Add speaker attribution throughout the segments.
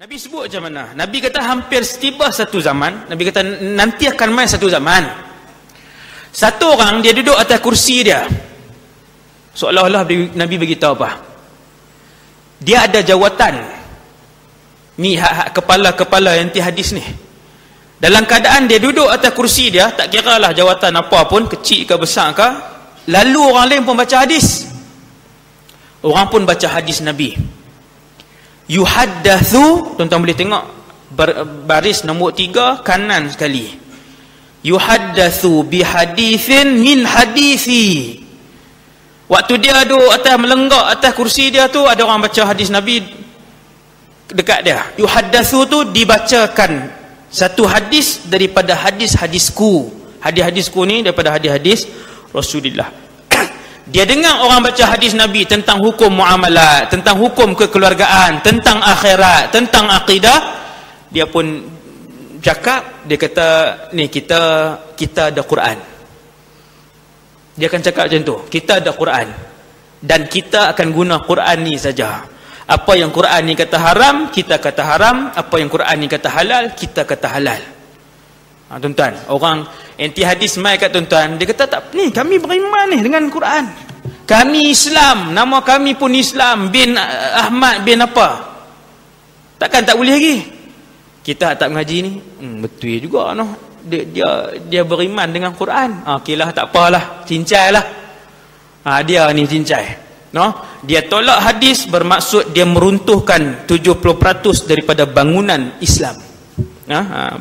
Speaker 1: Nabi sebut macam mana? Nabi kata hampir setiba satu zaman. Nabi kata nanti akan main satu zaman. Satu orang dia duduk atas kursi dia. Seolah-olah Nabi beritahu apa? Dia ada jawatan. Ni hak kepala-kepala inti hadis ni. Dalam keadaan dia duduk atas kursi dia, tak kira lah jawatan apa pun, kecil ke besar ke, lalu orang lain pun baca hadis. Orang pun baca hadis Nabi. Yuhaddathu, tuan-tuan boleh tengok baris nombor 3 kanan sekali. Yuhaddathu bihadithin min hadithi. Waktu dia duduk atas melenggak atas kursi dia tu, ada orang baca hadis Nabi dekat dia. Yuhaddathu tu dibacakan satu hadis daripada hadis-hadisku. Hadis-hadisku ni daripada hadis-hadis Rasulullah. Dia dengar orang baca hadis Nabi tentang hukum muamalat, tentang hukum kekeluargaan, tentang akhirat, tentang akidah. Dia pun cakap, dia kata, ni kita ada Quran. Dia akan cakap macam tu, kita ada Quran dan kita akan guna Quran ni saja. Apa yang Quran ni kata haram, kita kata haram. Apa yang Quran ni kata halal, kita kata halal. Tuan-tuan, orang anti hadis mai kat tuan-tuan, dia kata tak, ni kami beriman ni dengan Quran. Kami Islam, nama kami pun Islam, bin Ahmad bin apa. Takkan tak boleh lagi? Kita tak mengaji ni, betul juga noh. Dia beriman dengan Quran. Okeylah, tak apalah, cincai lah. Dia ni cincai. No? Dia tolak hadis bermaksud dia meruntuhkan 70% daripada bangunan Islam.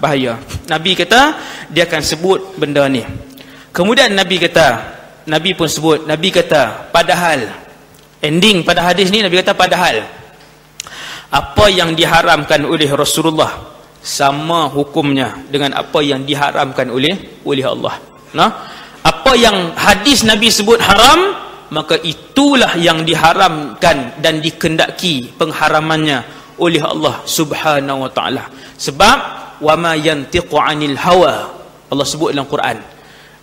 Speaker 1: Bahaya. Nabi kata dia akan sebut benda ni. Kemudian Nabi pun sebut, Nabi kata padahal, ending pada hadis ni Nabi kata padahal apa yang diharamkan oleh Rasulullah sama hukumnya dengan apa yang diharamkan oleh Allah. Apa yang hadis Nabi sebut haram, maka itulah yang diharamkan dan dikendaki pengharamannya oleh Allah Subhanahu wa taala. Sebab wama yantiqu 'anil hawa, Allah sebut dalam Quran.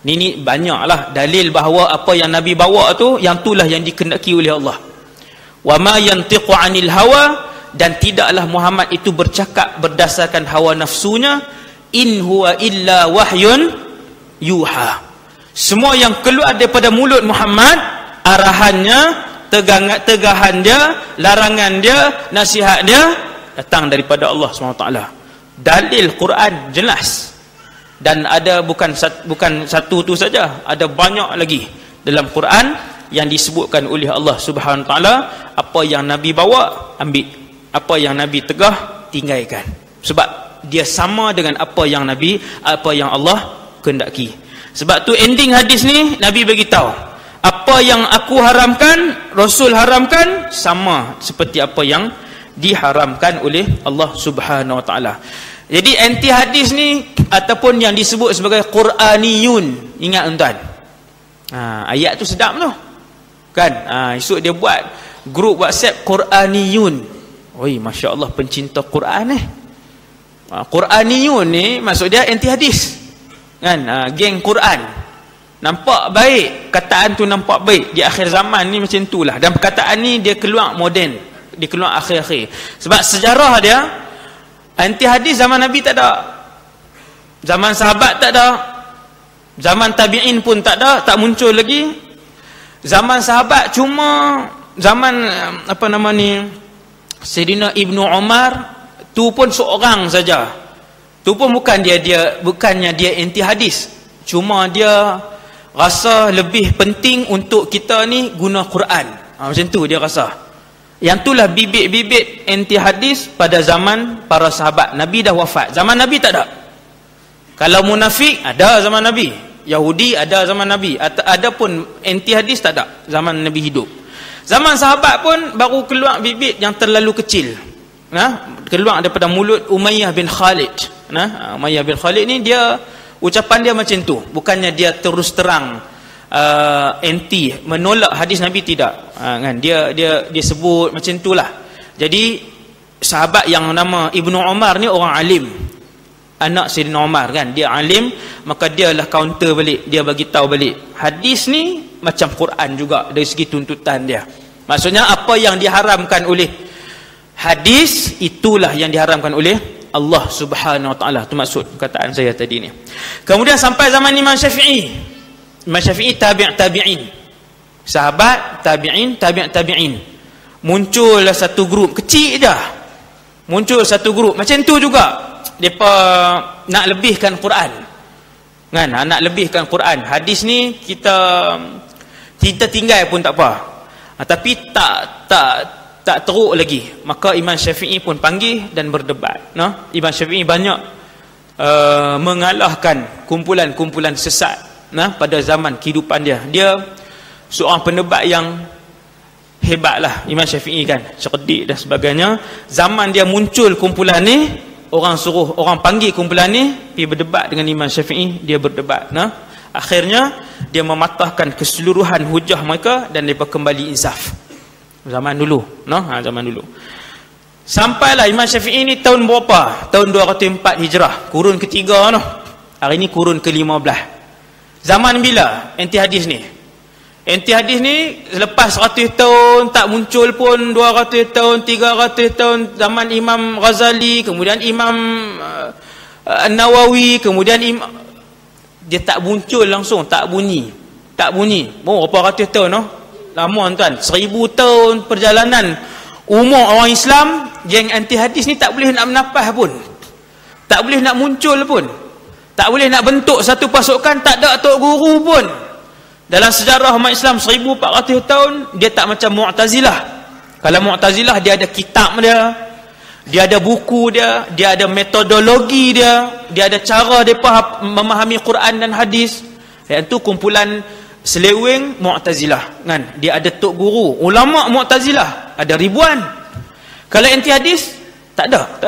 Speaker 1: Ni banyaklah dalil bahawa apa yang Nabi bawa tu, yang itulah yang dikendaki oleh Allah. Wama yantiqu 'anil hawa, dan tidaklah Muhammad itu bercakap berdasarkan hawa nafsunya. In huwa illa wahyun yuha. Semua yang keluar daripada mulut Muhammad, arahannya, tegahan dia, larangan dia, nasihat dia datang daripada Allah SWT. Dalil Quran jelas. Dan ada bukan satu tu saja, ada banyak lagi dalam Quran yang disebutkan oleh Allah Subhanahu taala. Apa yang Nabi bawa, ambil. Apa yang Nabi tegah, tinggalkan. Sebab dia sama dengan apa yang Allah kehendaki. Sebab tu ending hadis ni Nabi beritahu, apa yang aku haramkan, Rasul haramkan, sama seperti apa yang diharamkan oleh Allah Subhanahu wa taala. Jadi anti hadis ni ataupun yang disebut sebagai Quraniyun, ingat tuan-tuan. Ayat tu sedap tu. Kan? Esok dia buat grup WhatsApp Quraniyun. Oi, masya-Allah pencinta Quran ni. Quraniyun ni maksud dia anti hadis. Kan? Geng Quran. Nampak baik, kataan tu nampak baik. Di akhir zaman ni macam itulah. Dan perkataan ni dia keluar moden, dia keluar akhir-akhir. Sebab sejarah dia, anti hadis zaman Nabi tak ada, zaman sahabat tak ada, zaman tabi'in pun tak ada, tak muncul lagi. Zaman sahabat cuma zaman Sayyidina Ibnu Umar tu pun seorang saja. Tu pun bukannya dia anti hadis, cuma dia rasa lebih penting untuk kita ni guna Quran. Macam tu dia rasa. Yang itulah bibit-bibit anti hadis pada zaman para sahabat. Nabi dah wafat, zaman Nabi tak ada. Kalau munafik ada zaman Nabi, Yahudi ada zaman Nabi, ada pun anti hadis tak ada zaman Nabi hidup. Zaman sahabat pun baru keluar bibit yang terlalu kecil. Keluar daripada mulut Umayyah bin Khalid. Umayyah bin Khalid ni dia, ucapan dia macam tu. Bukannya dia terus terang anti, menolak hadis Nabi, tidak. Kan? Dia sebut macam itulah. Jadi sahabat yang nama Ibnu Umar ni orang alim, anak Sayyidina Umar kan, dia alim, maka dia lah counter balik, dia bagi tahu balik hadis ni macam Quran juga dari segi tuntutan dia. Maksudnya apa yang diharamkan oleh hadis itulah yang diharamkan oleh Allah Subhanahu wa taala. Itu maksud perkataan saya tadi ni. Kemudian sampai zaman Imam Syafi'i. Imam Syafi'i tabi'in. Sahabat, tabi'in, tabi'in. Muncullah satu grup kecil dah. Muncul satu grup macam tu juga. Depa nak lebihkan Quran. Kan, nak lebihkan Quran. Hadis ni kita tinggal pun tak apa. Tapi tak teruk lagi. Maka Imam Syafi'i pun panggil dan berdebat. Imam Syafi'i banyak mengalahkan kumpulan-kumpulan sesat pada zaman kehidupan dia. Dia seorang pendebat yang hebat lah, Imam Syafi'i kan, cerdik dan sebagainya. Zaman dia muncul kumpulan ni, orang panggil kumpulan ni pergi berdebat dengan Imam Syafi'i. Dia berdebat. Akhirnya dia mematahkan keseluruhan hujah mereka dan mereka kembali insaf. Zaman dulu, zaman dulu. Sampailah Imam Syafi'i ni tahun berapa? Tahun 204 Hijrah, kurun ketiga Hari ni kurun ke-15. Zaman bila anti hadis ni? Anti hadis ni lepas 100 tahun tak muncul pun, 200 tahun, 300 tahun zaman Imam Ghazali, kemudian Imam Nawawi, kemudian dia tak muncul langsung, tak bunyi. Berapa ratus tahun lama tuan, 1000 tahun perjalanan umur orang Islam. Yang anti hadis ni tak boleh nak menapas pun, tak boleh nak muncul pun, tak boleh nak bentuk satu pasukan, tak ada tok guru pun. Dalam sejarah umat Islam 1400 tahun, dia tak macam Mu'tazilah. Kalau Mu'tazilah dia ada kitab dia ada buku dia ada metodologi dia ada cara mereka memahami Quran dan hadis. Yang tu kumpulan seleweng Mu'tazilah kan. Dia ada tok guru, ulama Mu'tazilah ada ribuan. Kalau anti hadis tak ada.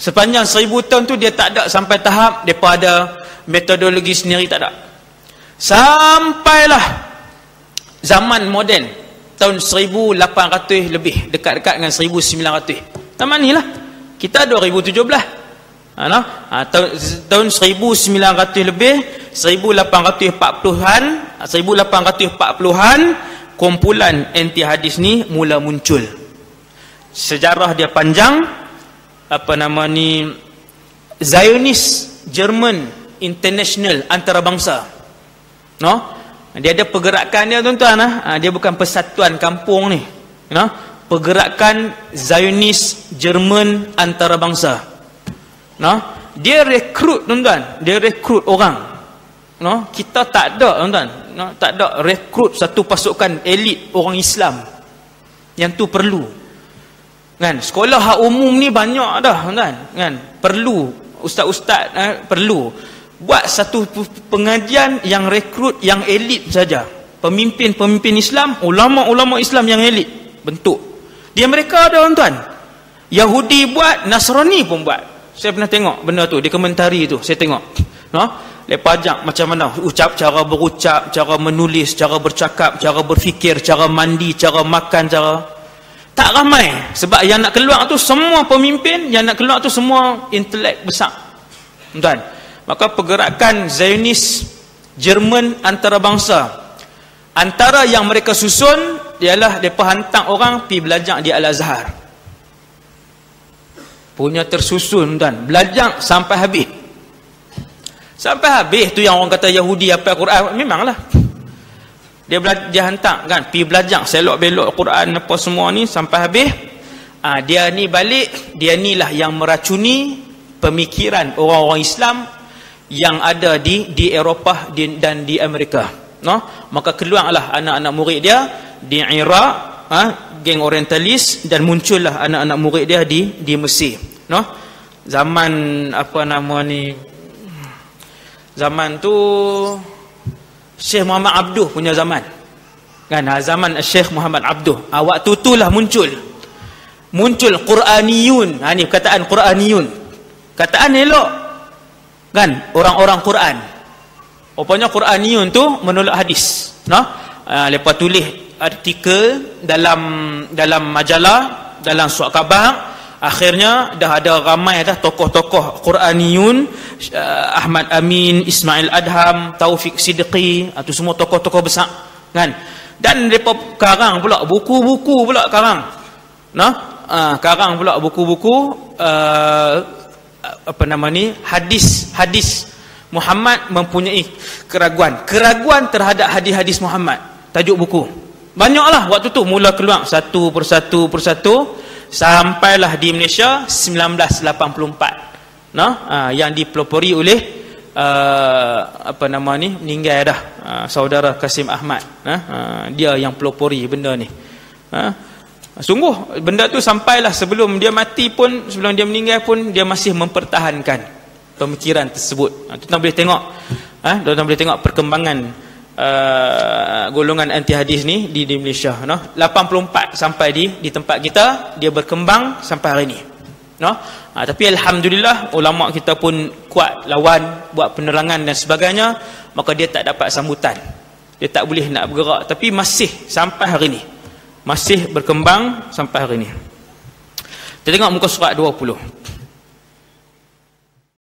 Speaker 1: Sepanjang 1000 tahun tu dia tak ada sampai tahap mereka ada metodologi sendiri, tak ada. Sampailah zaman moden tahun 1800 lebih, dekat-dekat dengan 1900. Zaman ni lah, kita 2017. Tahun 1900 lebih, 1840-an, kumpulan anti hadis ni mula muncul. Sejarah dia panjang. Zionis German International, antarabangsa. Dia ada pergerakan dia tuan-tuan. Dia bukan persatuan kampung ni. Pergerakan Zionis Jerman antarabangsa. Dia rekrut tuan-tuan, dia rekrut orang. Kita tak ada tuan-tuan, tak ada rekrut satu pasukan elit orang Islam. Yang tu perlu. Kan, sekolah hak umum ni banyak dah tuan-tuan. Kan, perlu ustaz-ustaz perlu buat satu pengajian yang rekrut yang elit saja. Pemimpin-pemimpin Islam, ulama-ulama Islam yang elit bentuk. Dia mereka ada tuan-tuan. Yahudi buat, Nasrani pun buat. Saya pernah tengok benda tu di komentari tu, saya tengok. Lepas ajak macam mana cara berucap, cara menulis, cara bercakap, cara berfikir, cara mandi, cara makan, cara tak ramai. Sebab yang nak keluar tu semua pemimpin, yang nak keluar tu semua intelek besar. Tuan. Maka pergerakan Zionis Jerman antarabangsa, antara yang mereka susun ialah mereka hantar orang pergi belajar di Al-Azhar. Punya tersusun dan belajar sampai habis. Sampai habis tu yang orang kata Yahudi apa Quran, memanglah. Dia hantar kan pergi belajar selok-belok Quran apa semua ni sampai habis. Dia ni balik, dia ni lah yang meracuni pemikiran orang-orang Islam yang ada di Eropah dan di Amerika. Maka keluarlah anak-anak murid dia di Iraq, geng orientalis, dan muncullah anak-anak murid dia di Mesir. Zaman zaman tu Syekh Muhammad Abduh punya zaman. Kan, zaman Syekh Muhammad Abduh. Waktu itulah muncul Quraniyun. Ni perkataan Quraniyun. Kataan elok. Kan, orang-orang Quran. Rupanya Quraniyun tu menolak hadis. Lepas tulis artikel dalam majalah, dalam surat khabar. Akhirnya dah ada ramai dah tokoh-tokoh Quraniyun, Ahmad Amin, Ismail Adham, Taufik Siddiqi, itu semua tokoh-tokoh besar kan. Dan mereka karang pula buku-buku pula karang. karang pula buku-buku apa nama ni, hadis Muhammad mempunyai keraguan terhadap hadis-hadis Muhammad. Tajuk buku banyaklah waktu tu, mula keluar satu persatu sampailah di Malaysia 1984 yang dipelopori oleh apa nama ni, meninggal dah, saudara Kasim Ahmad. Dia yang pelopori benda ni. Sungguh benda tu sampailah sebelum dia mati pun, sebelum dia meninggal pun, dia masih mempertahankan pemikiran tersebut. Tuan boleh tengok, tuan boleh tengok perkembangan golongan anti hadis ni di Malaysia. 84 sampai di tempat kita, dia berkembang sampai hari ni. Tapi alhamdulillah ulama kita pun kuat lawan, buat penerangan dan sebagainya, maka dia tak dapat sambutan, dia tak boleh nak bergerak, tapi masih sampai hari ni, masih berkembang sampai hari ni. Kita tengok muka surat 20.